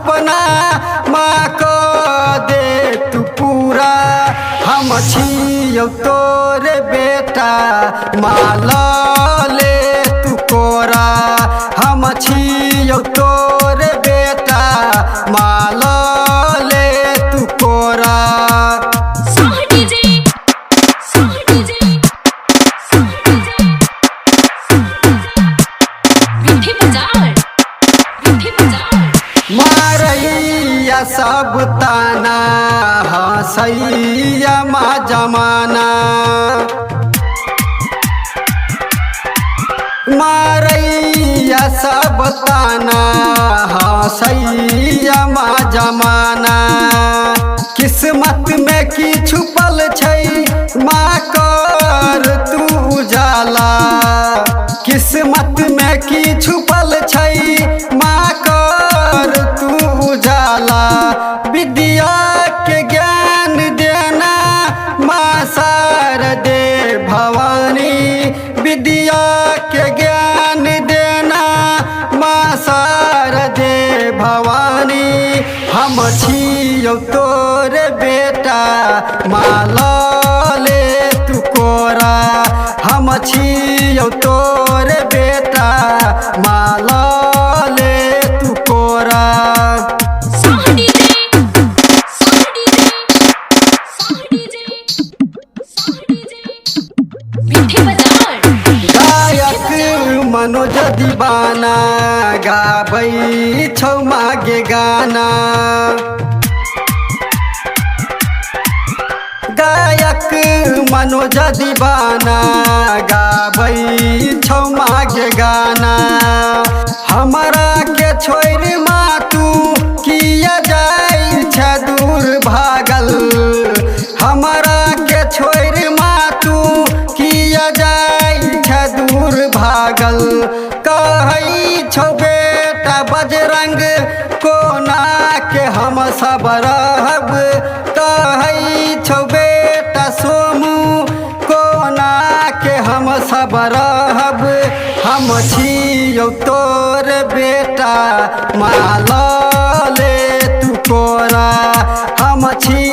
सपना माँ को दे तू पूरा। हम छियौ तोरे बेटा माला ले तू कोरा। हम छियौ तोरे बेटा माला ले तू कोरा। मारैया सब ताना हंसैया माँ जमाना। मारैया सब ताना हंसैया माँ जमाना। किस्मत में की छुपल छै माँ कर तू उजाला। किस्मत में की छुपल छै माँ कर तू उजाला। विद्या के ज्ञान देना माँ शारदे भवानी। विद्या के ज्ञान देना माँ शारदे भवानी। हम छियौ तोरे बेटा माला ले तू कोरा। हम छियौ तोरे बेटा माला ले तू कोरा। गायक मनोज दीवाना गाबै छौ मागे गाना। गायक मनोज दीवाना गाबै छौ मागे गाना। हमरा के छोड़ माँ तू किया जाइ छ दूर भागल। हमरा के छोड़ माँ तू किया जाइ छ दूर भागल। कहै छौ बेटा बजरंग कोना के हम सब रहब। कहै छौ बेटा सोमू कोना के हम सब रहब। हम छियौ तोर बेटा माला ले तू कोरा। हम छी